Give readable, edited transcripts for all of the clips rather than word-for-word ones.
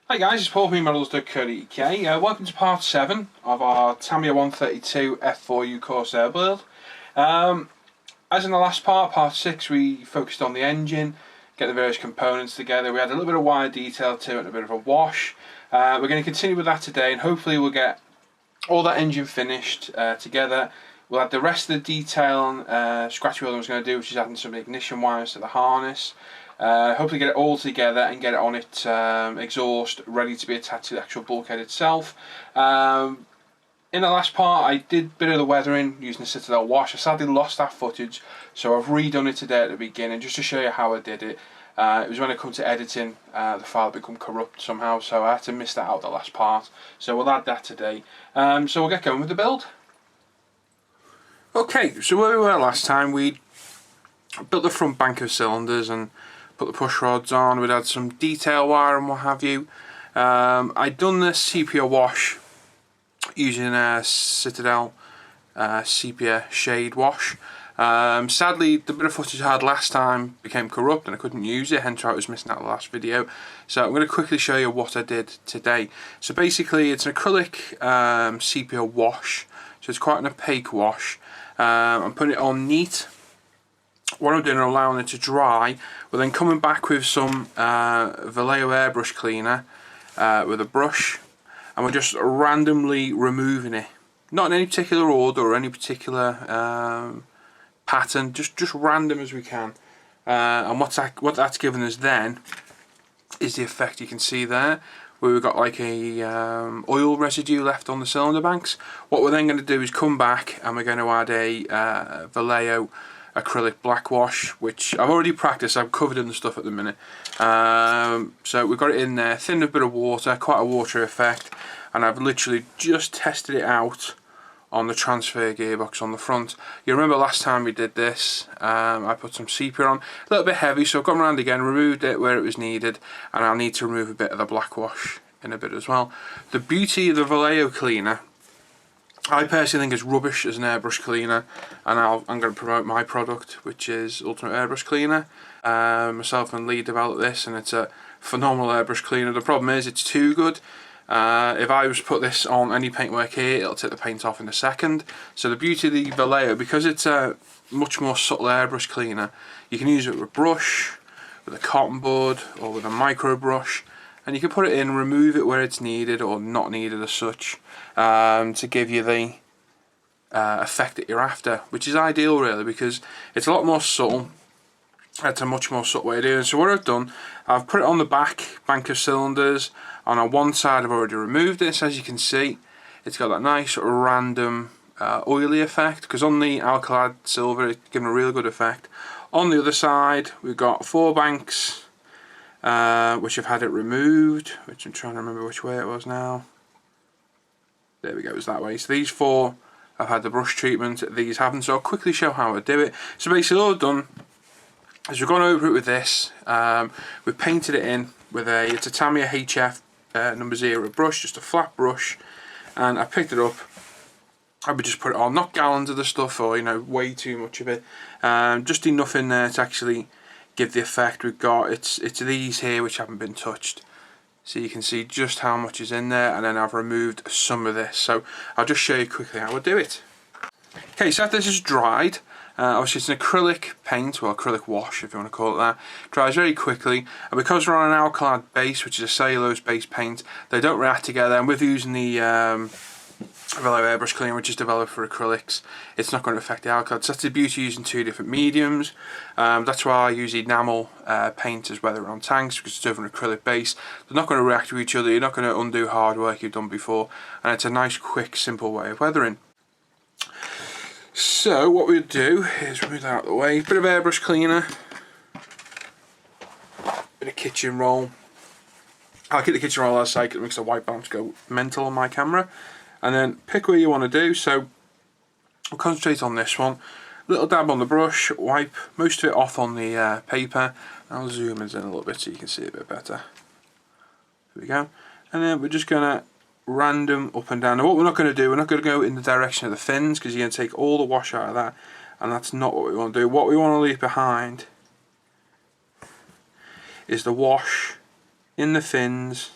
Hi guys, it's Paul from Models.co.uk. Welcome to part 7 of our Tamiya 132 F4U Corsair build. As in the last part 6, we focused on the engine, get the various components together. We had a little bit of wire detail to it and a bit of a wash. We're going to continue with that today, and hopefully we'll get all that engine finished together. We'll add the rest of the detail on scratch wheel I was going to do, which is adding some ignition wires to the harness. Hopefully get it all together and get it on its exhaust ready to be attached to the actual bulkhead itself. In the last part I did a bit of the weathering using the Citadel wash. I sadly lost that footage, so I've redone it today at the beginning just to show you how I did it. It was when I come to editing, the file become corrupt somehow, so I had to miss that out the last part. So we'll add that today. So we'll get going with the build. Okay, so where we were last time, we built the front bank of cylinders and put the push rods on. We'd had some detail wire and what have you. I'd done the sepia wash using a Citadel sepia shade wash. Sadly, the bit of footage I had last time became corrupt and I couldn't use it, hence why it was missing out the last video. So I'm going to quickly show you what I did today. So basically it's an acrylic sepia wash, so it's quite an opaque wash. I'm putting it on neat. What I'm doing is allowing it to dry. We're then coming back with some Vallejo airbrush cleaner with a brush, and we're just randomly removing it. Not in any particular order or any particular pattern, just random as we can. And what that's given us then is the effect you can see there, where we've got like a oil residue left on the cylinder banks. What we're then going to do is come back and we're going to add a Vallejo acrylic black wash, which I've already practiced. I'm covered in the stuff at the minute. So we've got it in there, thinned a bit of water, quite a watery effect, and I've literally just tested it out on the transfer gearbox on the front. You remember last time we did this, I put some sepia on, a little bit heavy, so I've gone around again, removed it where it was needed, and I'll need to remove a bit of the black wash in a bit as well. The beauty of the Vallejo cleaner, I personally think it's rubbish as an airbrush cleaner, and I'm going to promote my product, which is Ultimate Airbrush Cleaner. Myself and Lee developed this, and it's a phenomenal airbrush cleaner. The problem is it's too good. If I was to put this on any paintwork here, it'll take the paint off in a second. So the beauty of the Vallejo, because it's a much more subtle airbrush cleaner, you can use it with a brush, with a cotton bud, or with a micro brush, and you can put it in, remove it where it's needed or not needed as such, to give you the effect that you're after, which is ideal really, because it's a lot more subtle. It's a much more subtle way of doing it. So what I've done, I've put it on the bank of cylinders, and on one side I've already removed this. As you can see, it's got that nice random oily effect, because on the alkali silver it's given a really good effect. On the other side we've got 4 banks which have had it removed, which I'm trying to remember which way it was now. There we go, it's that way. So these 4 have had the brush treatment, these haven't, so I'll quickly show how I do it. So basically all I've done is we've gone over it with this, we've painted it in with it's a Tamiya HF number 0 brush, just a flat brush, and I picked it up. I would just put it on, not gallons of the stuff or way too much of it, just enough in there to actually give the effect we've got. It's these here which haven't been touched, so you can see just how much is in there, and then I've removed some of this, so I'll just show you quickly how I do it. Okay, so after this is dried, obviously it's an acrylic paint, or acrylic wash if you want to call it that. Dries very quickly, and because we're on an alkali base, which is a cellulose based paint, they don't react together, and with using the Vallejo airbrush cleaner, which is developed for acrylics, it's not going to affect the alkali. So that's the beauty of using 2 different mediums. That's why I use enamel paint as whether on tanks, because it's over an acrylic base. They're not going to react to each other, you're not going to undo hard work you've done before, and it's a nice quick simple way of weathering. So what we'll do is remove that out of the way, bit of airbrush cleaner, bit of kitchen roll. I'll keep the kitchen roll outside because it makes the white balance go mental on my camera. And then pick where you want to do, so we'll concentrate on this one. Little dab on the brush, wipe most of it off on the paper. I'll zoom in a little bit so you can see it a bit better. There we go. And then we're just going to random up and down. Now what we're not going to do, we're not going to go in the direction of the fins, because you're going to take all the wash out of that, and that's not what we want to do. What we want to leave behind is the wash in the fins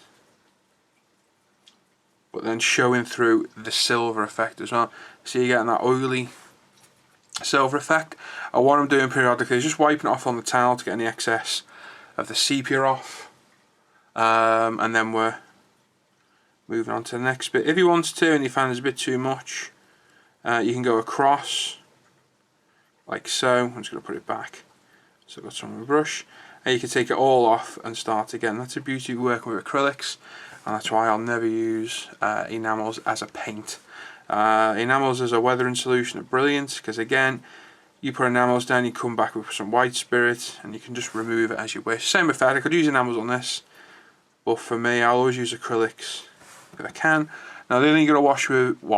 but then showing through the silver effect as well. So you're getting that oily silver effect. And what I'm doing periodically is just wiping it off on the towel to get any excess of the sepia off. And then we're moving on to the next bit. If you want to and you find there's a bit too much, you can go across like so. I'm just going to put it back. So I've got some on my brush. And you can take it all off and start again. That's the beauty of working with acrylics, and that's why I'll never use enamels as a paint. Enamels as a weathering solution are brilliant, because again, you put enamels down, you come back with some white spirit, and you can just remove it as you wish. Same effect, I could use enamels on this, but for me, I'll always use acrylics if I can. Now the only thing you got to the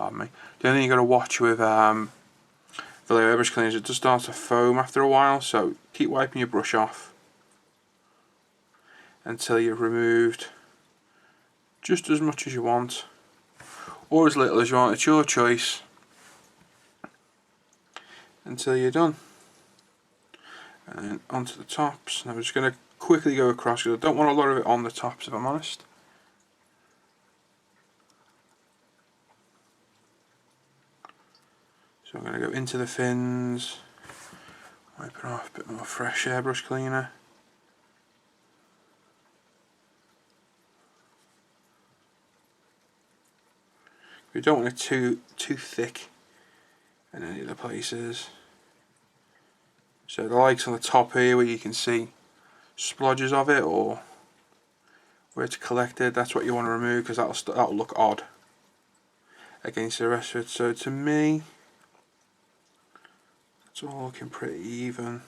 only thing you got to watch with the layer airbrush cleaners, it does start to foam after a while, so keep wiping your brush off until you've removed just as much as you want, or as little as you want, it's your choice, until you're done. And then onto the tops. Now I'm just going to quickly go across, because I don't want a lot of it on the tops if I'm honest. So I'm going to go into the fins, wipe it off, a bit more fresh airbrush cleaner. We don't want it too thick in any of the places. So the likes on the top here where you can see splodges of it, or where it's collected, that's what you want to remove, because that'll look odd against the rest of it. So to me, it's all looking pretty even.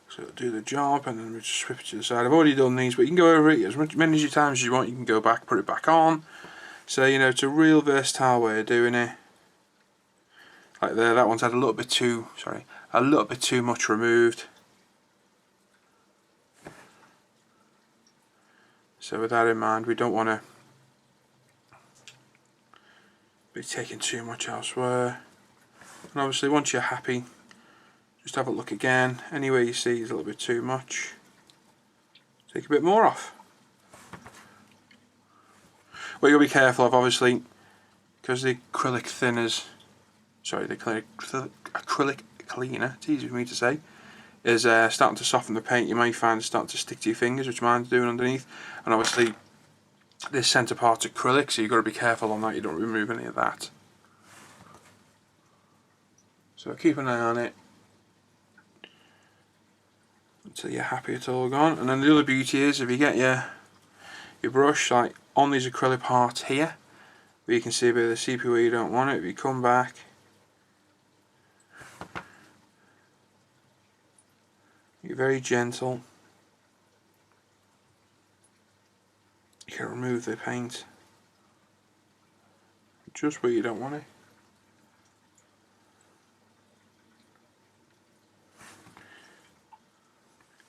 So it'll do the job, and then we just swip it to the side. I've already done these, but you can go over it as many times as you want. You can go back, put it back on. So you know, it's a real versatile way of doing it. Like there, that one's had a little bit too much removed. So with that in mind, we don't want to be taking too much elsewhere. And obviously once you're happy, just have a look again. Anywhere you see is a little bit too much, take a bit more off. What you've got to be careful of, obviously, because the acrylic thinners, sorry, the acrylic cleaner, it's easy for me to say, is starting to soften the paint. You may find it starting to stick to your fingers, which mine's doing underneath. And obviously this centre part's acrylic, so you've got to be careful on that, you don't remove any of that. So keep an eye on it until you're happy it's all gone. And then the other beauty is, if you get your brush like on these acrylic parts here, where you can see a bit of the sepia where you don't want it, if you come back, you're very gentle, you can remove the paint just where you don't want it.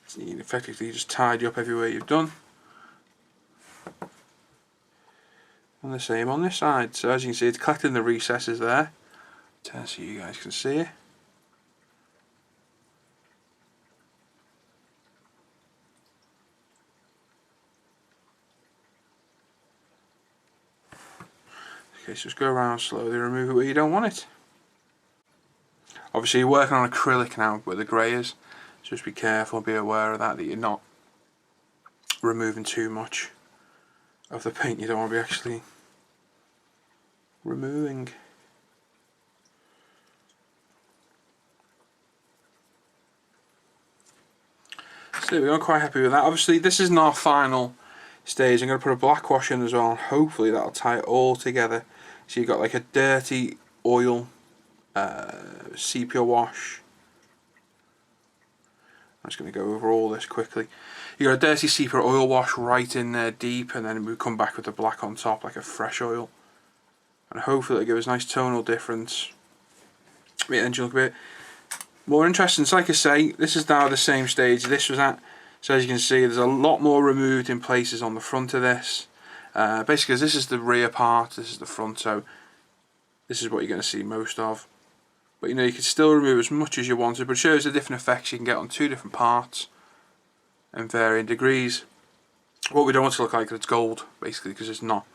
So you can effectively just tidy up everywhere you've done. And the same on this side. So as you can see, it's collecting the recesses there. So you guys can see it. Okay, so just go around slowly, remove it where you don't want it. Obviously you're working on acrylic now where the grey is, so just be careful, be aware of that, that you're not removing too much of the paint you don't want to be actually removing. So there we go, I'm quite happy with that. Obviously this isn't our final stage. I'm going to put a black wash in as well, and hopefully that'll tie it all together. So you've got like a dirty oil sepia wash. I'm just going to go over all this quickly. You've got a dirty sepia oil wash right in there deep, and then we come back with the black on top like a fresh oil. And hopefully it'll give us a nice tonal difference. Make the engine look a bit more interesting. So like I say, this is now the same stage this was at. So as you can see, there's a lot more removed in places on the front of this. Basically, this is the rear part, this is the front, so this is what you're going to see most of. But you know, you can still remove as much as you wanted, but it shows the different effects you can get on two different parts and varying degrees. what we don't want to look like is it's gold, basically, because it's not.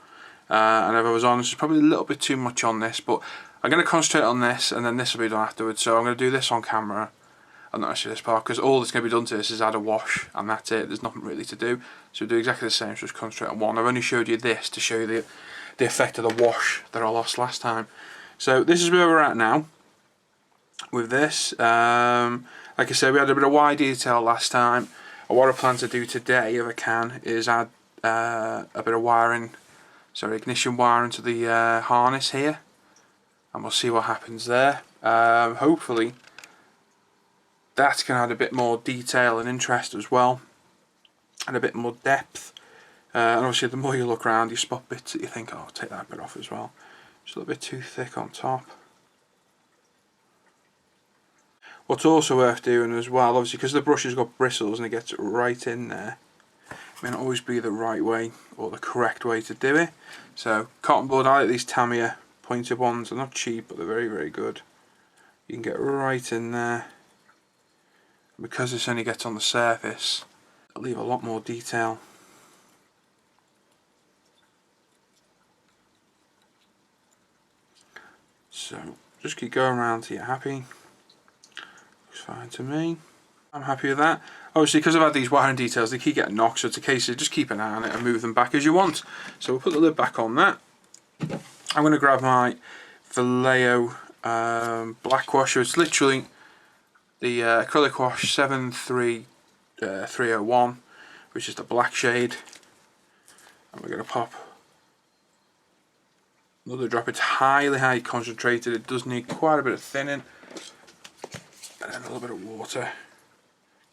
And if I was honest, there's probably a little bit too much on this, but I'm going to concentrate on this, and then this will be done afterwards. So I'm going to do this on camera, and not actually this part, because all that's going to be done to this is add a wash, and that's it. There's nothing really to do. So we'll do exactly the same, so just concentrate on one. I've only showed you this to show you the effect of the wash that I lost last time. So this is where we're at now with this. Like I said, we had a bit of wide detail last time. And what I plan to do today, if I can, is add a bit of wiring, ignition wiring to the harness here, and we'll see what happens there. Hopefully that's going to add a bit more detail and interest as well, and a bit more depth. And obviously the more you look around, you spot bits that you think, oh, I'll take that bit off as well. It's a little bit too thick on top. What's also worth doing as well, obviously because the brush has got bristles and it gets right in there, it may not always be the right way or the correct way to do it. So cotton bud, I like these Tamiya pointed ones. They're not cheap, but they're very, very good. You can get right in there. Because this only gets on the surface, it'll leave a lot more detail. So just keep going around till you're happy. Looks fine to me. I'm happy with that. Obviously because I've had these wiring details, they keep getting knocked, so it's a case of just keep an eye on it and move them back as you want. So we'll put the lid back on that. I'm going to grab my Vallejo black wash. So it's literally the acrylic wash 73301, which is the black shade, and we're going to pop another drop. It's highly concentrated. It does need quite a bit of thinning, and then a little bit of water, a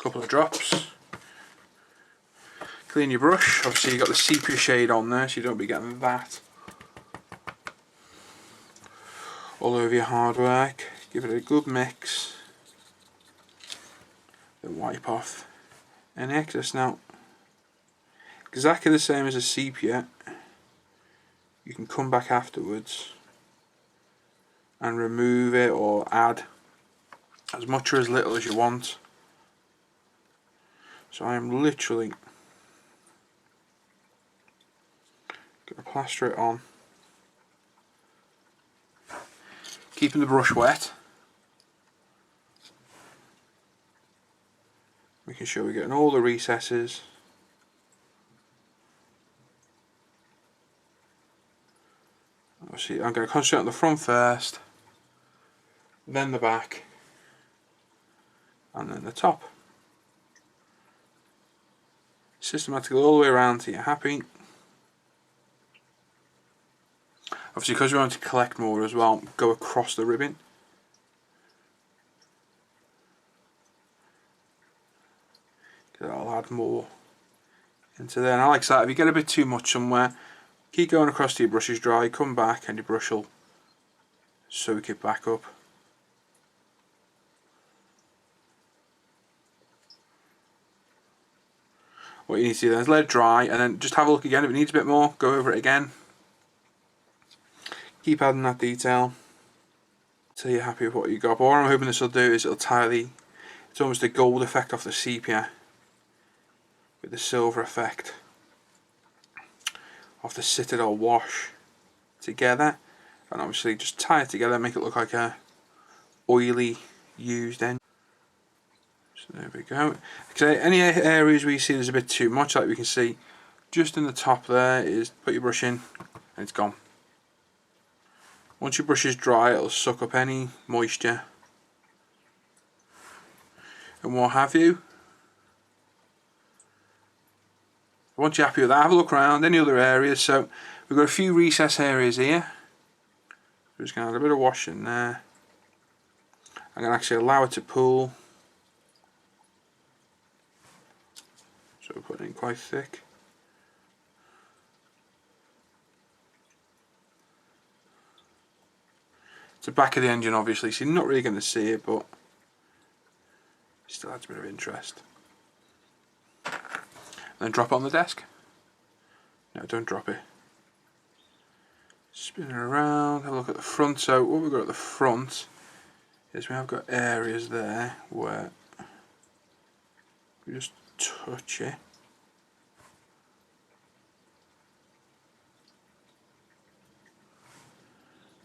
couple of drops. Clean your brush. Obviously you've got the sepia shade on there, so you don't be getting that all over your hard work. Give it a good mix. Then wipe off any excess. Now, exactly the same as a sepia, you can come back afterwards and remove it or add as much or as little as you want. So I am literally going to plaster it on, keeping the brush wet. Making sure we're getting all the recesses. Obviously I'm going to concentrate on the front first, then the back, and then the top. Systematically all the way around till you're happy. Obviously because we want to collect more as well, go across the ribbon. I'll add more into there, and I like that. If you get a bit too much somewhere, keep going across till your brush is dry, come back and your brush will soak it back up. What you need to do then is let it dry, and then just have a look again. If it needs a bit more, go over it again. Keep adding that detail till you're happy with what you got. But what I'm hoping this will do is it'll tie it's almost a gold effect off the sepia with the silver effect of the Citadel wash together, and obviously just tie it together, make it look like a oily used end. So there we go. Okay, any areas where you see there's a bit too much, like we can see just in the top there, is put your brush in and it's gone. Once your brush is dry, it'll suck up any moisture and what have you. Once you're happy with that, have a look around any other areas. So we've got a few recess areas here. We're just going to add a bit of wash in there. I'm going to actually allow it to pool. So we're putting it in quite thick. It's the back of the engine obviously, so you're not really going to see it, but it still adds a bit of interest. And then drop it on the desk. No, don't drop it. Spin it around, have a look at the front. So what we've got at the front is we have got areas there where we just touch it.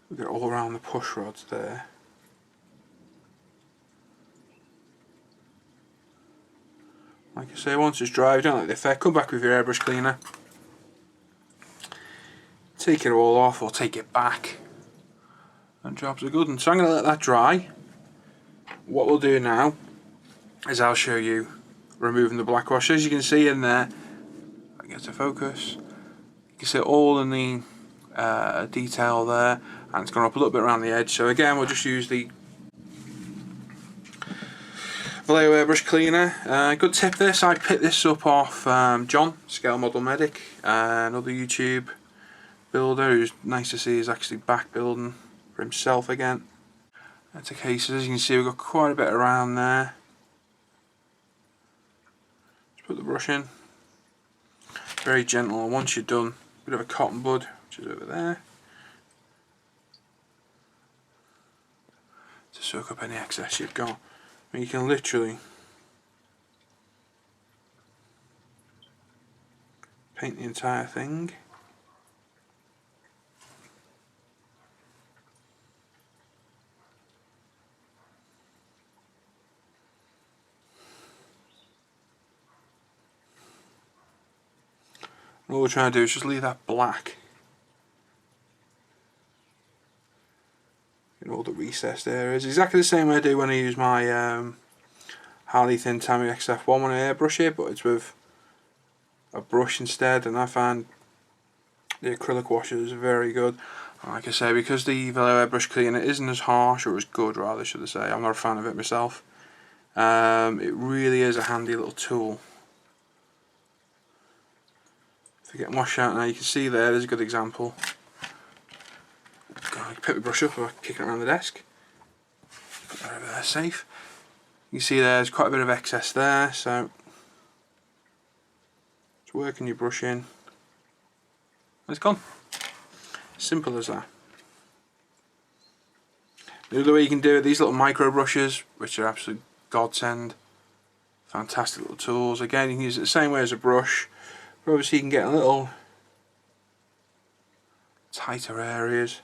We get all around the push rods there. Like I say, once it's dry, if you don't like the effect, come back with your airbrush cleaner. Take it all off or take it back. And jobs are good. And so I'm going to let that dry. What we'll do now is I'll show you removing the black wash. As you can see in there, I get to focus. You can see all in the detail there, and it's gone up a little bit around the edge. So again, we'll just use the Vallejo airbrush cleaner. Good tip this, I picked this up off John, Scale Model Medic, another YouTube builder who's nice to see is actually back building for himself again. That's a case, as you can see, we've got quite a bit around there. Just put the brush in. Very gentle, and once you're done, a bit of a cotton bud, which is over there, to soak up any excess you've got. And you can literally paint the entire thing. And all we're trying to do is just leave that black in all the recessed areas. Exactly the same way I do when I use my Harley Thin Tamiya F4U-1 when I airbrush it, but it's with a brush instead, and I find the acrylic washes are very good. And like I say, because the Vallejo airbrush cleaner isn't as harsh, or as good rather should I say, I'm not a fan of it myself, it really is a handy little tool. If you get wash out now, you can see there's a good example. I can pick my brush up or kick it around the desk. Put that over there safe. You can see there's quite a bit of excess there, so just working your brush in. And it's gone. Simple as that. The other way you can do it, these little micro brushes, which are absolute godsend. Fantastic little tools. Again, you can use it the same way as a brush, but obviously you can get a little tighter areas.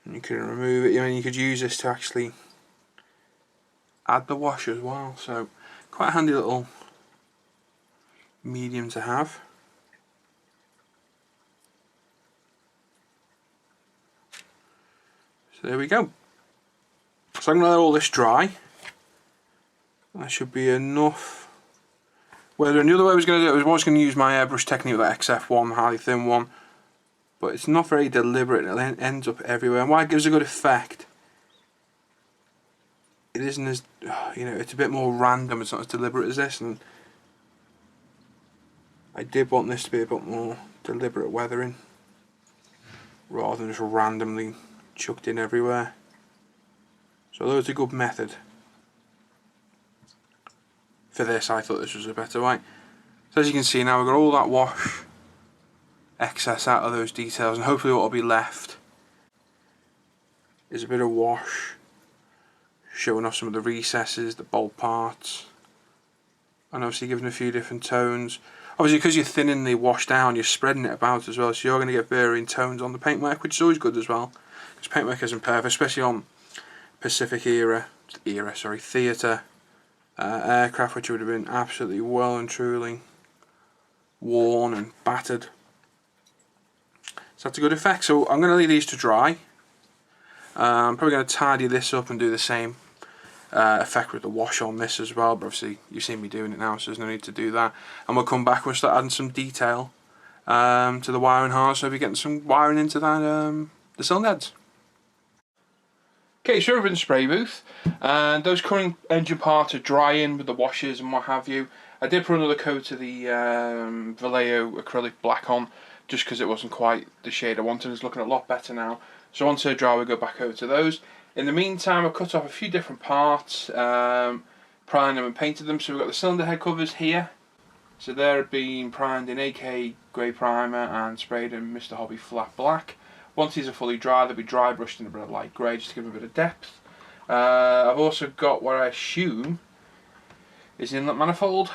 And you can remove it. I mean, you could use this to actually add the wash as well. So quite a handy little medium to have. So there we go. So I'm going to let all this dry. That should be enough. Whether another way I was going to do it, I was going to use my airbrush technique with that XF1 Harley Thin one, but it's not very deliberate. It ends up everywhere, and while it gives a good effect, it isn't as, you know, it's a bit more random. It's not as deliberate as this, and I did want this to be a bit more deliberate weathering rather than just randomly chucked in everywhere. So although it's a good method, for this I thought this was a better way. So as you can see now, we've got all that wash excess out of those details, and hopefully what will be left is a bit of wash showing off some of the recesses, the bolt parts, and obviously giving a few different tones. Obviously because you're thinning the wash down, you're spreading it about as well, so you're going to get varying tones on the paintwork, which is always good as well, because paintwork isn't perfect, especially on Pacific theatre aircraft, which would have been absolutely well and truly worn and battered. So that's a good effect. So I'm going to leave these to dry. I'm probably going to tidy this up and do the same effect with the wash on this as well, but obviously you've seen me doing it now, so there's no need to do that. And we'll come back and we'll start adding some detail to the wiring harness, so we'll be getting some wiring into that the cylinder heads. Okay, so we're in the spray booth, and those current engine parts are drying with the washes and what have you. I did put another coat of the Vallejo acrylic black on, just because it wasn't quite the shade I wanted. It's looking a lot better now. So once they're dry, we'll go back over to those. In the meantime, I've cut off a few different parts, primed them and painted them. So we've got the cylinder head covers here. So they're being primed in AK grey primer and sprayed in Mr. Hobby flat black. Once these are fully dry, they'll be dry brushed in a bit of light grey just to give them a bit of depth. I've also got what I assume is an inlet manifold.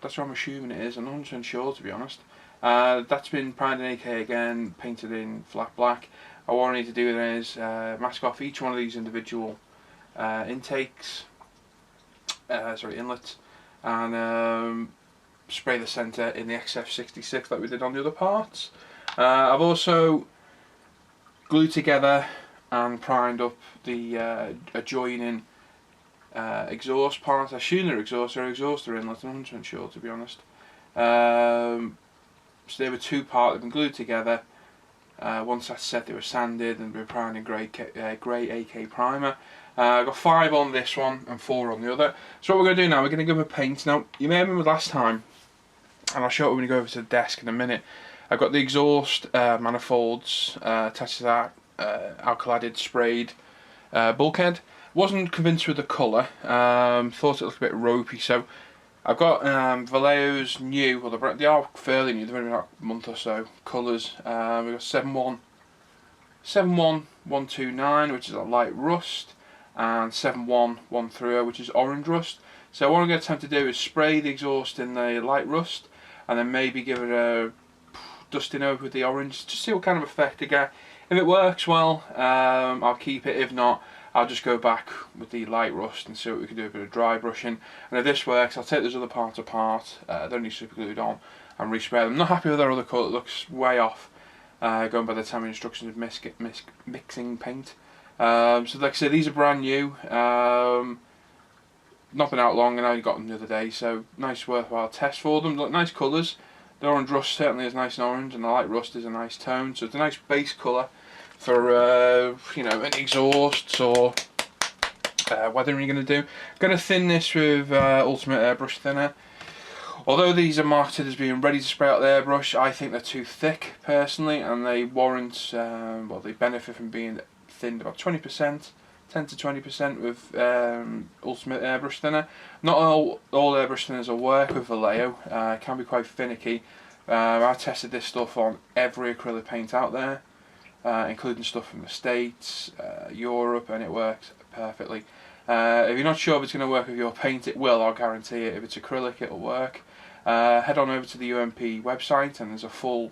That's what I'm assuming it is. I'm not 100% sure, to be honest. That's been primed in AK again, painted in flat black. What I need to do then is mask off each one of these individual intakes, inlets, and spray the centre in the XF66 like we did on the other parts. I've also glued together and primed up the adjoining exhaust part. I assume they're exhaust or exhauster inlet, I'm not 100% sure, to be honest. So they were two-part, they've been glued together. Once that's set, they were sanded and been primed in grey AK primer. I've got 5 on this one and 4 on the other. So what we're going to do now, we're going to give them a paint. Now, you may remember last time, and I'll show it when we go over to the desk in a minute. I've got the exhaust manifolds attached to that alkylided sprayed bulkhead. Wasn't convinced with the colour, thought it looked a bit ropey, so I've got Vallejo's new, well they are fairly new, they've only been out a month or so, colours. We've got 71129, which is a light rust, and 71130, which is orange rust. So what I'm going to attempt to do is spray the exhaust in the light rust, and then maybe give it a dusting over with the orange, just see what kind of effect I get. If it works well, I'll keep it. If not, I'll just go back with the light rust and see what we can do, a bit of dry brushing. And if this works, I'll take those other parts apart, they're only super glued on, and respray them. I'm not happy with our other colour, it looks way off, going by the Tamiya instructions of mixing paint. So like I said, these are brand new, not been out long, and I only got them the other day, so nice worthwhile test for them. Look, nice colours. The orange rust certainly is nice and orange, and the light rust is a nice tone, so it's a nice base colour for you know, any exhausts or weathering you're going to do. Going to thin this with Ultimate Airbrush Thinner. Although these are marketed as being ready to spray out the airbrush, I think they're too thick personally, and they warrant, well, they benefit from being thinned about 20%, 10 to 20% with Ultimate Airbrush Thinner. Not all airbrush thinners will work with Vallejo, it can be quite finicky. I tested this stuff on every acrylic paint out there, including stuff from the States, Europe, and it works perfectly. If you're not sure if it's going to work with your paint, it will, I'll guarantee it. If it's acrylic, it'll work. Head on over to the UMP website, and there's a full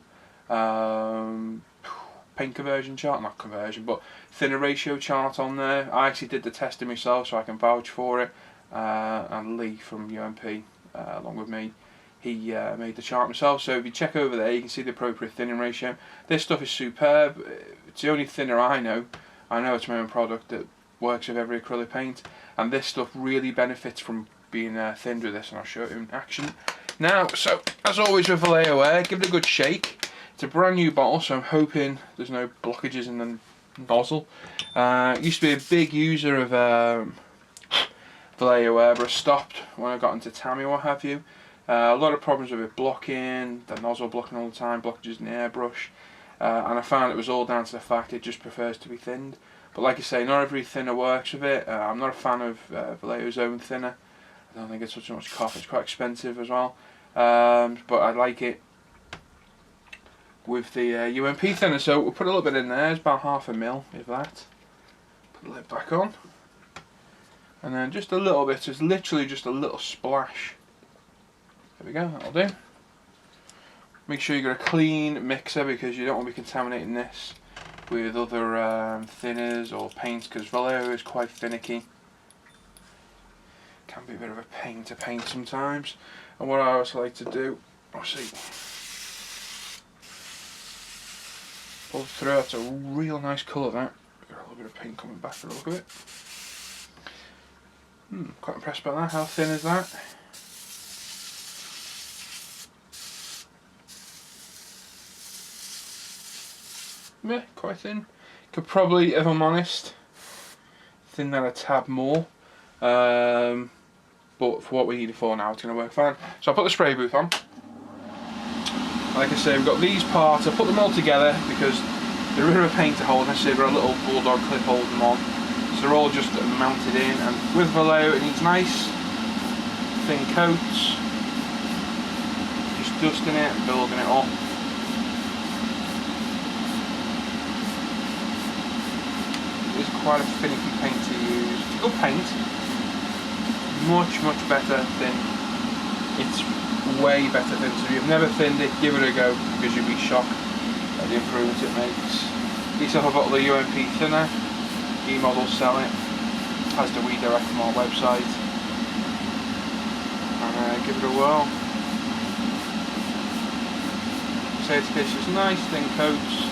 paint conversion chart, not conversion, but thinner ratio chart on there. I actually did the testing myself, so I can vouch for it. And Lee from UMP, along with me, he made the chart himself. So if you check over there, you can see the appropriate thinning ratio. This stuff is superb. It's the only thinner I know. I know it's my own product that works with every acrylic paint, and this stuff really benefits from being thinned with this, and I'll show it in action now. So as always with Vallejo Air, give it a good shake. It's a brand new bottle, so I'm hoping there's no blockages in the nozzle. Used to be a big user of Vallejo Air, but I stopped when I got into Tamiya, what have you. A lot of problems with it blocking, the nozzle blocking all the time, blockages in the airbrush, and I found it was all down to the fact it just prefers to be thinned. But like I say, not every thinner works with it. I'm not a fan of Vallejo's own thinner. I don't think it's such much cost, it's quite expensive as well. But I like it with the UMP thinner, so we'll put a little bit in there. It's about 1/2 mil, if that. Put the lid back on, and then just a little bit. It's literally just a little splash. There we go. That'll do. Make sure you've got a clean mixer, because you don't want to be contaminating this with other thinners or paints, because Vallejo is quite finicky. Can be a bit of a pain to paint sometimes. And what I always like to do, obviously, pull through. That's a real nice colour, that. Got a little bit of paint coming back for the look of it. Quite impressed by that. How thin is that? Yeah, quite thin. Could probably, if I'm honest, thin that a tad more. But for what we need it for now, it's going to work fine. So I'll put the spray booth on. Like I say, we've got these parts. I put them all together because they're a bit of a pain to hold. I say, they've got a little bulldog clip holding them on. So they're all just mounted in. And with Vallejo, it needs nice thin coats. Just dusting it and building it up. It's quite a finicky paint to use. It's good paint. Much better than it's way better thin. So if you've never thinned it, give it a go, because you'll be shocked at the improvements it makes. These have a bottle of UMP thinner. E-models sell it, as do we direct from our website. And give it a whirl. So it's just nice thin coats.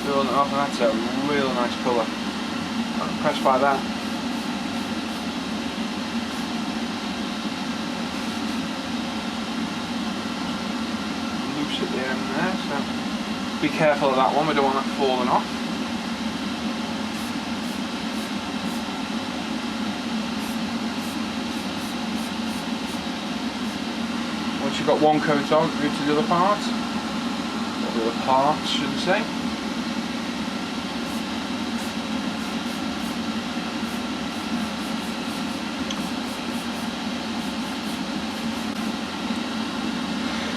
Filling it off, and that's a real nice colour. I'm impressed by that. Loose at the end there, so be careful of that one, we don't want that falling off. Once you've got one coat on, move to the other part. Or the other parts, should I say.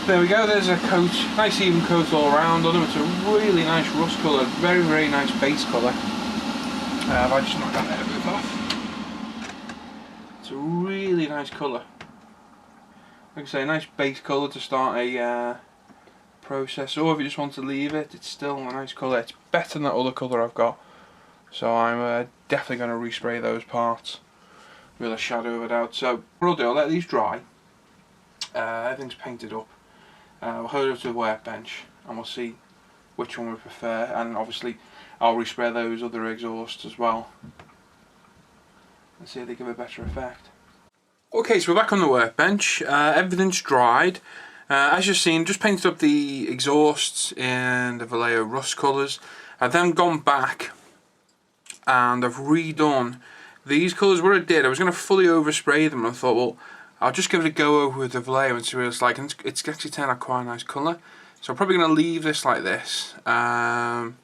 There we go, there's a coat, nice even coat all around on them. It's a really nice rust colour, very, very nice base colour. If I just knock that air bit off. It's a really nice colour. Like I say, a nice base colour to start a process, or if you just want to leave it, it's still a nice colour. It's better than that other colour I've got. So I'm definitely going to respray those parts with a shadow of a doubt. So what I'll do, I'll let these dry. Everything's painted up. We'll hold it up to the workbench and we'll see which one we prefer, and obviously I'll respray those other exhausts as well and see if they give a better effect. Okay, so we're back on the workbench. Everything's dried. As you've seen, just painted up the exhausts in the Vallejo rust colours. I've then gone back and I've redone these colours. What I did, I was going to fully overspray them, and I thought, well, I'll just give it a go over with the Vallejo and see what it's like, and it's actually turned out quite a nice colour. So I'm probably going to leave this like this, because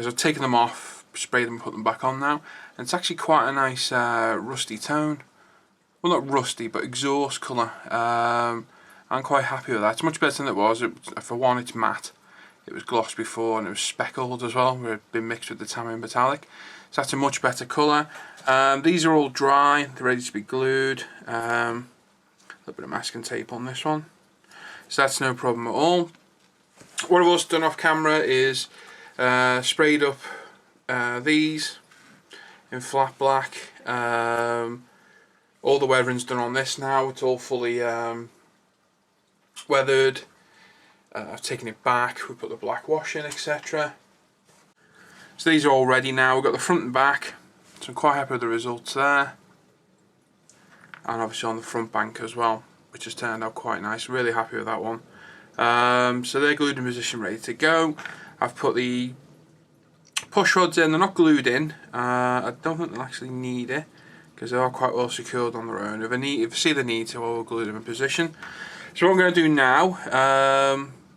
I've taken them off, sprayed them, put them back on now, and it's actually quite a nice rusty tone. Well, not rusty, but exhaust colour. I'm quite happy with that. It's much better than it was. For one, it's matte. It was gloss before, and it was speckled as well, where it'd been mixed with the Tamiya metallic. So that's a much better colour. These are all dry, they're ready to be glued. A little bit of masking tape on this one, so that's no problem at all. What I've also done off camera is sprayed up these in flat black. All the weathering's done on this now. It's all fully weathered. I've taken it back, we put the black wash in, etc. So these are all ready now. We've got the front and back, so I'm quite happy with the results there. And obviously on the front bank as well, which has turned out quite nice. Really happy with that one. So they're glued in position, ready to go. I've put the push rods in. They're not glued in. I don't think they'll actually need it, because they are quite well secured on their own. If I see the need to, I will glue them in position. So what I'm going to do now,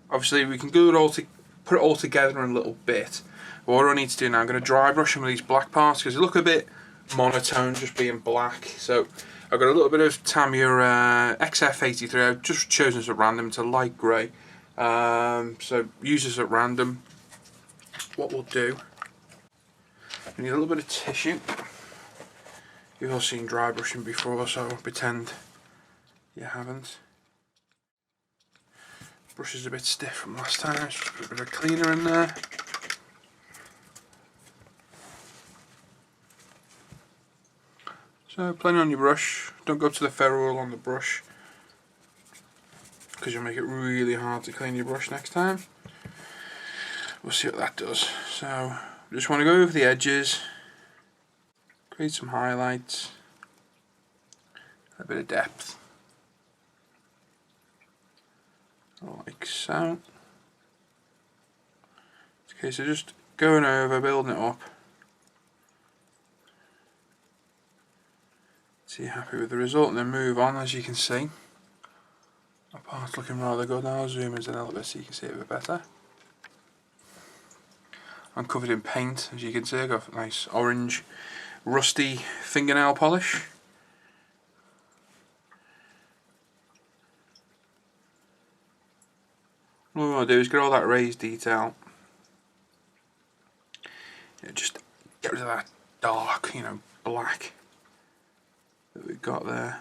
obviously we can glue it all put it all together in a little bit. But what I need to do now, I'm going to dry brush some of these black parts, because they look a bit monotone just being black. So I've got a little bit of Tamiya XF83. I've just chosen this at random. It's a light grey. So use this at random. What we'll do, we need a little bit of tissue. You've all seen dry brushing before, so I won't pretend you haven't. Brush is a bit stiff from last time, just put a bit of cleaner in there. So plenty on your brush. Don't go to the ferrule on the brush, because you'll make it really hard to clean your brush next time. We'll see what that does. So just want to go over the edges, create some highlights, a bit of depth, like so. Okay, so just going over, building it up. So you're happy with the result, and then move on. As you can see, my part's looking rather good now. I'll zoom in a little bit so you can see it a bit better. I'm covered in paint, as you can see. I've got a nice orange rusty fingernail polish. What we want to do is get all that raised detail. Just get rid of that dark, black that we've got there.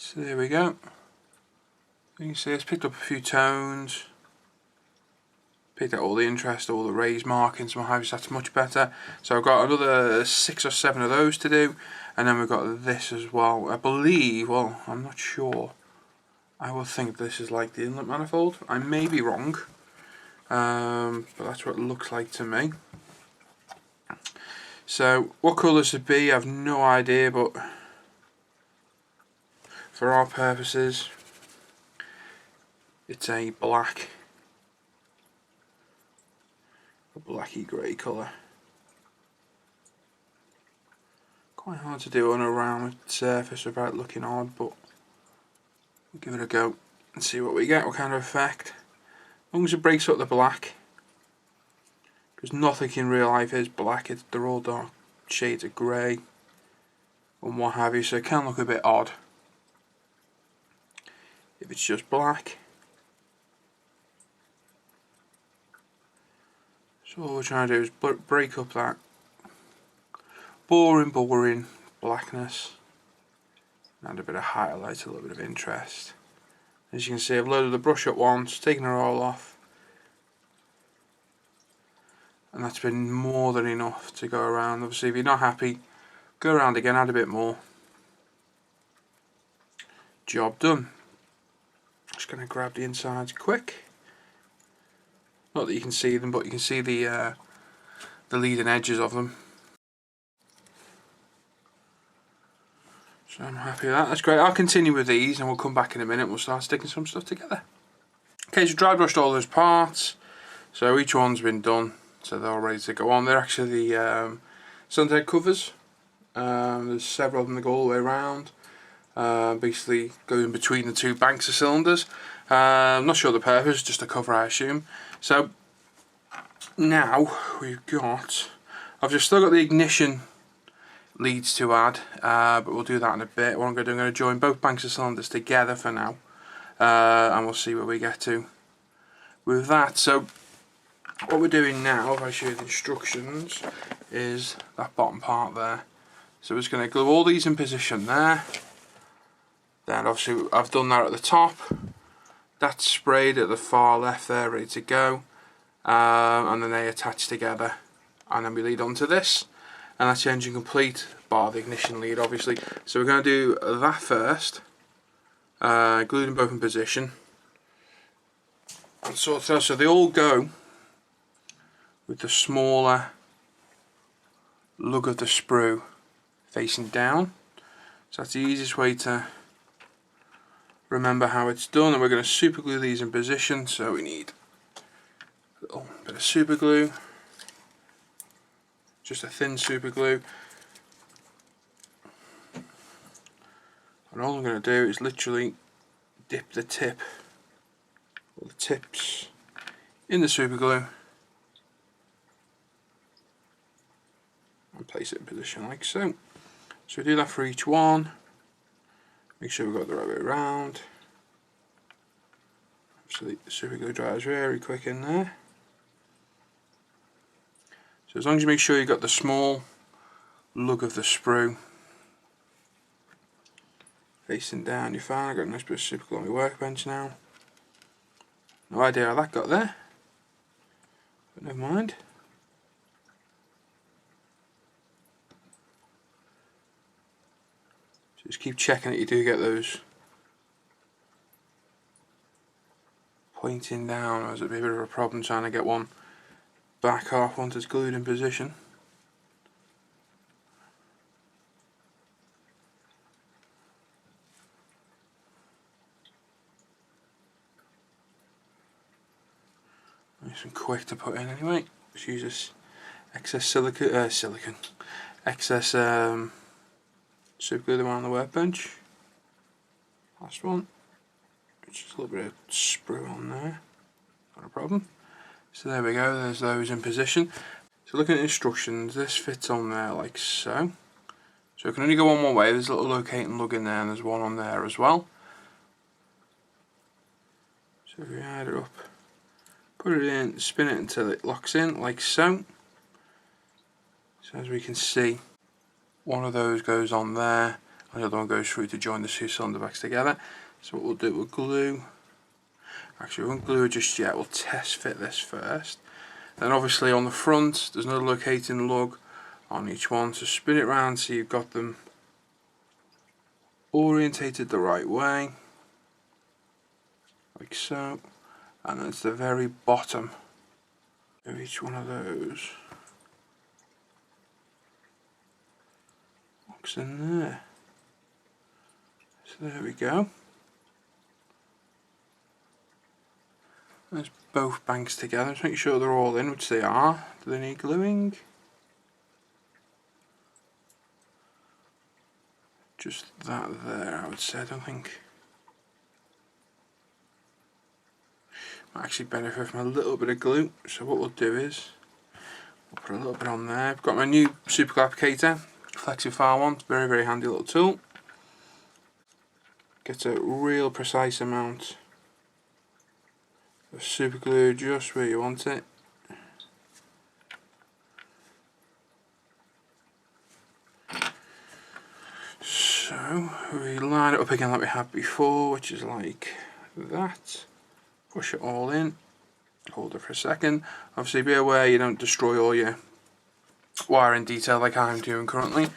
So there we go. You can see it's picked up a few tones, picked out all the interest, all the raised markings, and what have you, so that's much better. So I've got another 6 or 7 of those to do, and then we've got this as well. I believe, well, I'm not sure. I would think this is like the inlet manifold. I may be wrong, but that's what it looks like to me. So what colour this would be, I have no idea, but for our purposes, it's a black, a blacky grey colour. Quite hard to do on a round surface without looking odd, but we'll give it a go and see what we get, what kind of effect. As long as it breaks up the black, because nothing in real life is black, they're all dark shades of grey and what have you, so it can look a bit odd if it's just black. So all we're trying to do is break up that boring blackness, add a bit of highlight, a little bit of interest. As you can see, I've loaded the brush up once, taken it all off, and that's been more than enough to go around. Obviously if you're not happy, go around again, add a bit more. Job done. Just going to grab the insides quick. Not that you can see them, but you can see the leading edges of them. So I'm happy with that, that's great. I'll continue with these and we'll come back in a minute and we'll start sticking some stuff together. Okay, so dry brushed all those parts, so each one's been done, so they're all ready to go on. They're actually the sunhead covers. There's several of them that go all the way around, basically going between the two banks of cylinders. I'm not sure the purpose, just a cover I assume. So now we've got, I've just still got the ignition leads to add, but we'll do that in a bit. What I'm going to do, I'm going to join both banks of cylinders together for now, and we'll see where we get to with that. So what we're doing now, if I show you the instructions, is that bottom part there. So we're just going to glue all these in position there. Then obviously I've done that at the top. That's sprayed at the far left there, ready to go, and then they attach together, and then we lead on to this, and that's the engine complete, bar the ignition lead obviously. So we're going to do that first, glue them both in position, and sort of, so they all go with the smaller lug of the sprue facing down. So that's the easiest way to remember how it's done, and we're going to super glue these in position. So we need a little bit of super glue, just a thin super glue, and all I'm going to do is literally dip the tip, or the tips, in the super glue and place it in position like so. So we do that for each one. Make sure we've got the right way around. So the super glue dries very quick in there. So as long as you make sure you've got the small lug of the sprue facing down, you're fine. I've got a nice bit of super glue on my workbench now. No idea how that got there, but never mind. Just keep checking that you do get those pointing down, or it'd be a bit of a problem trying to get one back off once it's glued in position. Nice and quick to put in anyway. Just use this excess excess super glue them on the workbench. Last one. Just a little bit of sprue on there. Not a problem. So there we go, there's those in position. So looking at the instructions, this fits on there like so. So it can only go on one way. There's a little locating lug in there, and there's one on there as well. So if we add it up, put it in, spin it until it locks in like so. So as we can see, one of those goes on there, and the other one goes through to join the two cylinder backs together. So what we'll do, we'll glue, actually we won't glue it just yet, we'll test fit this first. Then obviously on the front there's no locating lug on each one, so spin it round so you've got them orientated the right way, like so, and then it's the very bottom of each one of those locks in there. So there we go. There's both banks together. Just make sure they're all in, which they are. Do they need gluing? Just that there, I would say. I don't think. Might actually benefit from a little bit of glue. So what we'll do is we'll put a little bit on there. I've got my new super glue applicator, Flexify one. Very, very handy little tool. Gets a real precise amount of super glue just where you want it. So we line it up again like we had before, which is like that. Push it all in, hold it for a second. Obviously be aware you don't destroy all your wiring detail like I'm doing currently.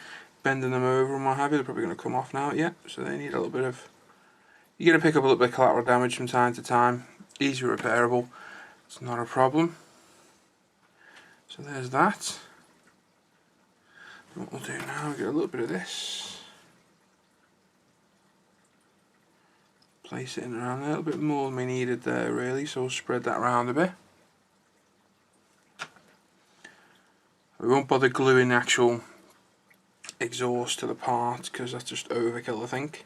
Bending them over and what have you, they're probably going to come off now, yeah. So they need a little bit of, you're going to pick up a little bit of collateral damage from time to time. Easy repairable, it's not a problem. So there's that. And what we'll do now, we get a little bit of this. Place it in around there, a little bit more than we needed there really, so we'll spread that around a bit. We won't bother gluing the actual exhaust to the part because that's just overkill, I think.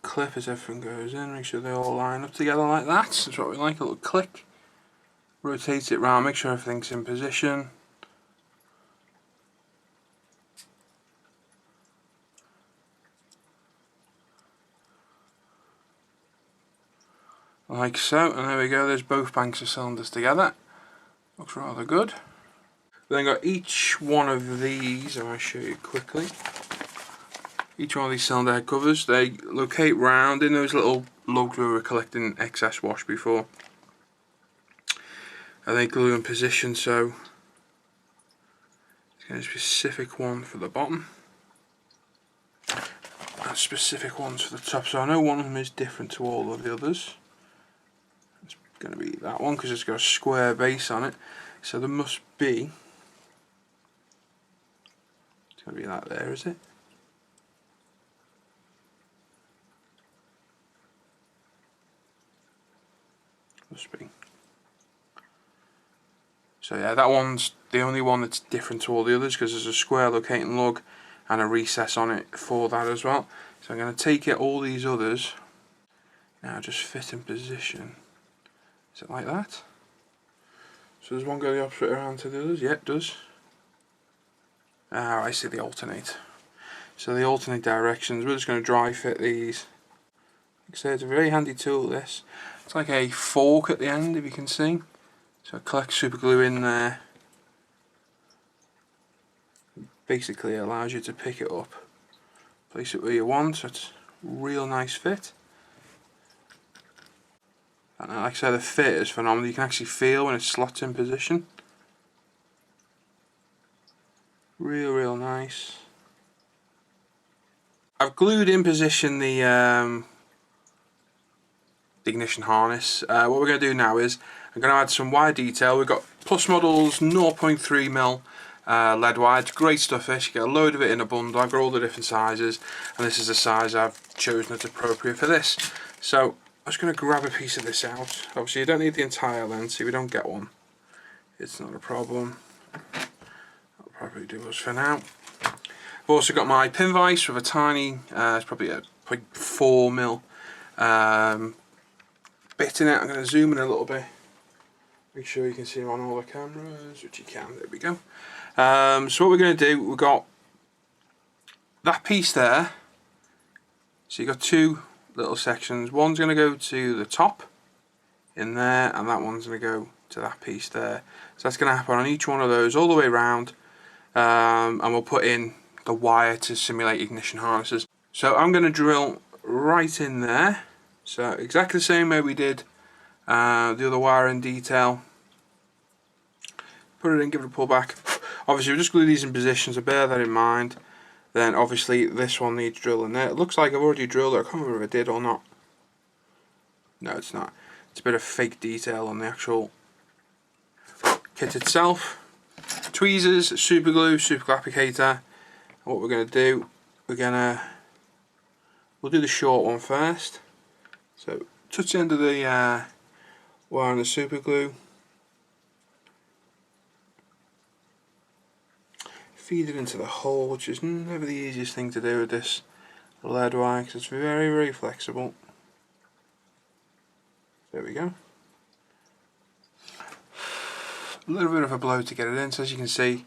Clip as everything goes in, make sure they all line up together like that. That's what we like, a little click. Rotate it round, make sure everything's in position. Like so, and there we go, there's both banks of cylinders together. Looks rather good. We then got each one of these, I'll show you quickly. Each one of these cylinder head covers, they locate round in those little lugs where we were collecting excess wash before. And they glue in position, so there's a specific one for the bottom and specific ones for the top. So I know one of them is different to all of the others. It's going to be that one because it's got a square base on it. So there must be, it's going to be that there, is it? Must be. So yeah, that one's the only one that's different to all the others because there's a square locating lug and a recess on it for that as well. So I'm going to take it, all these others, now just fit in position. Is it like that? So does one go the opposite around to the others? Yeah, it does. Ah, I see, they alternate. So they alternate directions. We're just going to dry fit these. Like I say, it's a very handy tool, this. It's like a fork at the end, if you can see. So collect super glue in there. Basically it allows you to pick it up, place it where you want, so it's a real nice fit. And like I said, the fit is phenomenal. You can actually feel when it slots in position. Real nice. I've glued in position the ignition harness. What we're going to do now is I'm going to add some wire detail. We've got Plus Models 0.3mm lead wire. It's great stuff this. You get a load of it in a bundle. I've got all the different sizes and this is the size I've chosen that's appropriate for this. So I'm just going to grab a piece of this out. Obviously you don't need the entire length, so if you don't get one it's not a problem. That'll probably do us for now. I've also got my pin vise with a tiny, it's probably a 0.4mm bit in it. I'm going to zoom in a little bit, make sure you can see them on all the cameras, which you can, there we go. So what we're going to do, we've got that piece there, so you've got two little sections. One's going to go to the top in there, and that one's going to go to that piece there. So that's going to happen on each one of those all the way around, and we'll put in the wire to simulate ignition harnesses. So I'm going to drill right in there, so exactly the same way we did the other wire in detail. Put it in, give it a pull back. Obviously we'll just glue these in position, so bear that in mind. Then obviously this one needs drilling there. It looks like I've already drilled it, I can't remember if I did or not. No, it's not. It's a bit of fake detail on the actual kit itself. Tweezers, super glue applicator. What we're going to do, we'll do the short one first. So touch the end of the wire and the super glue. Feed it into the hole, which is never the easiest thing to do with this lead wire because it's very, very flexible. There we go. A little bit of a blow to get it in, so as you can see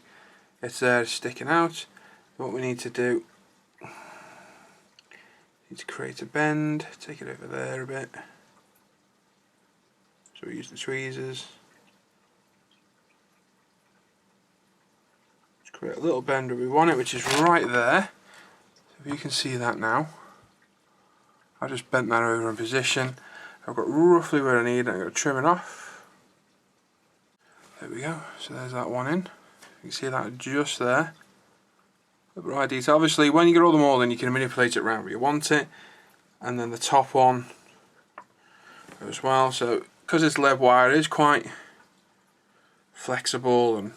it's there, it's sticking out. What we need to do, need to create a bend, take it over there a bit. So we use the tweezers. Just create a little bend where we want it, which is right there. So if you can see that now, I just bent that over in position. I've got roughly where I need it, I'm going to trim it off. There we go, so there's that one in. You can see that just there. The right detail. Obviously when you get all them all in, you can manipulate it around where you want it. And then the top one as well. So because it's lead wire, it is quite flexible and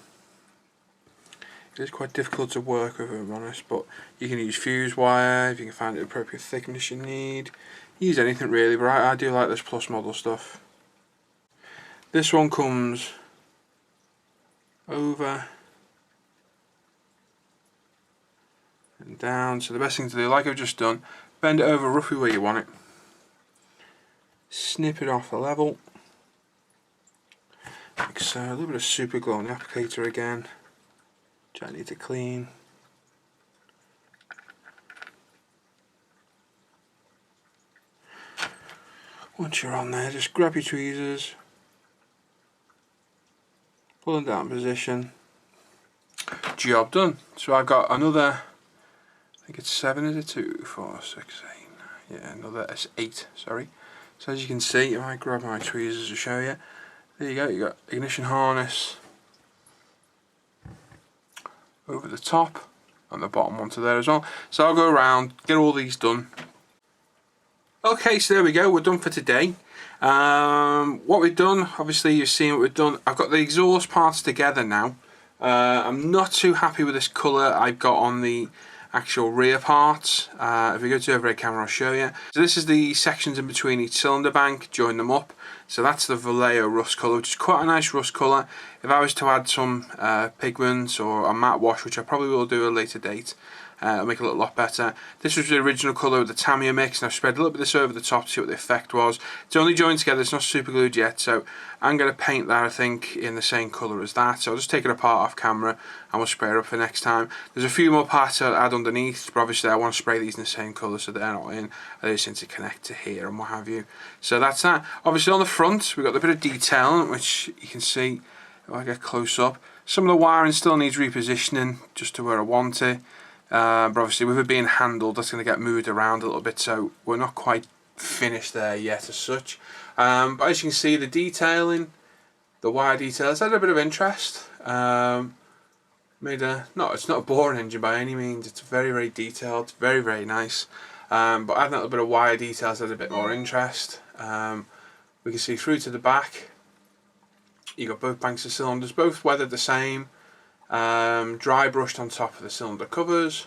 it is quite difficult to work with, if I'm honest, but you can use fuse wire if you can find the appropriate thickness you need. Use anything really, but I do like this plus model stuff. This one comes over and down, so the best thing to do, like I've just done, bend it over roughly where you want it, snip it off a level, like so. A little bit of super glue on the applicator again, which I need to clean. Once you're on there, just grab your tweezers, pull them down in position, job done. So I've got another, I think it's 7, is it? 2, 4, 6, 8, yeah, another, it's 8, sorry. So as you can see, if I grab my tweezers to show you, there you go, you got ignition harness over the top and the bottom onto there as well. So I'll go around, get all these done. Okay, so there we go, we're done for today. What we've done, obviously you've seen what we've done. I've got the exhaust parts together now. I'm not too happy with this colour I've got on the actual rear parts. If we go to the overhead camera, I'll show you. So this is the sections in between each cylinder bank, join them up. So that's the Vallejo rust colour, which is quite a nice rust colour. If I was to add some pigments or a matte wash, which I probably will do at a later date, it'll make it look a lot better. This was the original colour with the Tamiya mix, and I've spread a little bit of this over the top to see what the effect was. It's only joined together, it's not super glued yet, so I'm going to paint that, I think, in the same colour as that. So I'll just take it apart off camera and we'll spray it up for next time. There's a few more parts I'll add underneath, but obviously I want to spray these in the same colour so they're not in. They just interconnect to here and what have you. So that's that. Obviously on the front we've got a bit of detail, which you can see if I get close up. Some of the wiring still needs repositioning just to where I want it. But obviously with it being handled, that's going to get moved around a little bit, so we're not quite finished there yet as such. But as you can see, the detailing, the wire details had a bit of interest. It's not a boring engine by any means, it's very, very detailed, very, very nice. But adding a little bit of wire details had a bit more interest. We can see through to the back. You got both banks of cylinders, both weathered the same. Dry brushed on top of the cylinder covers,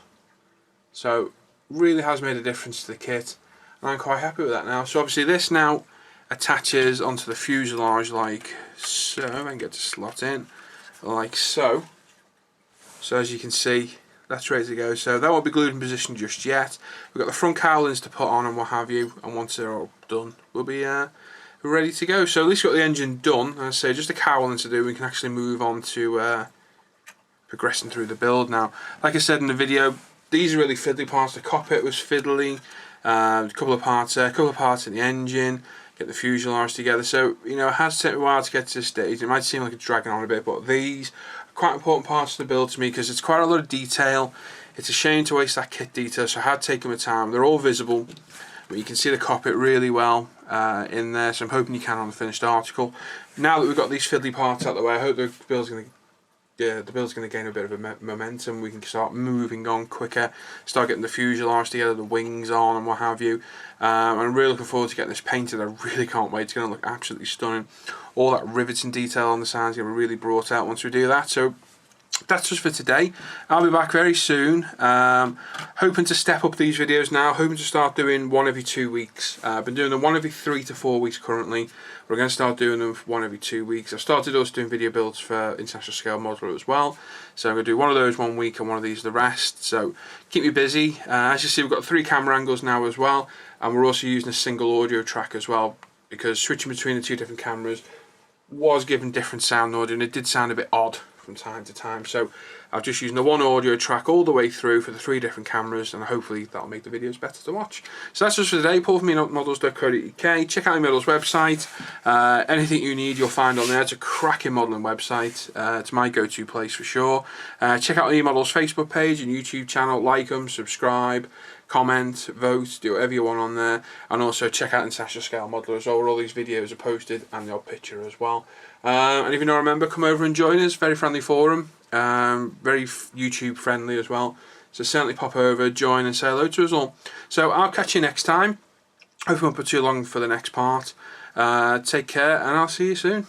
so really has made a difference to the kit, and I'm quite happy with that now. So obviously this now attaches onto the fuselage like so. I can get to slot in like so. So as you can see, that's ready to go. So that won't be glued in position just yet. We've got the front cowlings to put on and what have you, and once they're all done, we'll be ready to go. So at least we've got the engine done. As I say, just a cowling to do. We can actually move on to progressing through the build now. Like I said in the video, these are really fiddly parts. The cockpit was fiddly, a couple of parts there, a couple of parts in the engine, get the fuselage together. So, you know, it has taken a while to get to this stage. It might seem like it's dragging on a bit, but these are quite important parts of the build to me because it's quite a lot of detail. It's a shame to waste that kit detail, so I had taken my time. They're all visible, but you can see the cockpit really well in there, so I'm hoping you can on the finished article. Now that we've got these fiddly parts out of the way, I hope the build's going to gain a bit of a momentum. We can start moving on quicker, start getting the fuselage together, the wings on and what have you. I'm really looking forward to getting this painted. I really can't wait. It's going to look absolutely stunning. All that rivets and detail on the sides is going to be really brought out once we do that. So that's just for today. I'll be back very soon. Hoping to step up these videos now. Hoping to start doing one every 2 weeks. I've been doing them one every 3 to 4 weeks currently. We're going to start doing them one every 2 weeks. I've started also doing video builds for international scale modeler as well. So I'm going to do one of those 1 week and one of these the rest. So keep me busy. As you see, we've got 3 camera angles now as well. And we're also using a single audio track as well, because switching between the 2 different cameras was giving different sound audio, and it did sound a bit odd from time to time. So I'm just using the one audio track all the way through for the 3 different cameras, and hopefully that'll make the videos better to watch. So that's just for today. paulformemodels.co.uk. Check out iModels website. Anything you need you'll find on there. It's a cracking modelling website. It's my go-to place for sure. Check out iModels Facebook page and YouTube channel. Like them, subscribe, comment, vote, do whatever you want on there. And also check out International Scale Modeler as well, where all these videos are posted, and the odd picture as well. And if you're not a member, come over and join us. Very friendly forum, very YouTube friendly as well. So certainly pop over, join and say hello to us all. So I'll catch you next time. Hope I won't put too long for the next part. Take care, and I'll see you soon.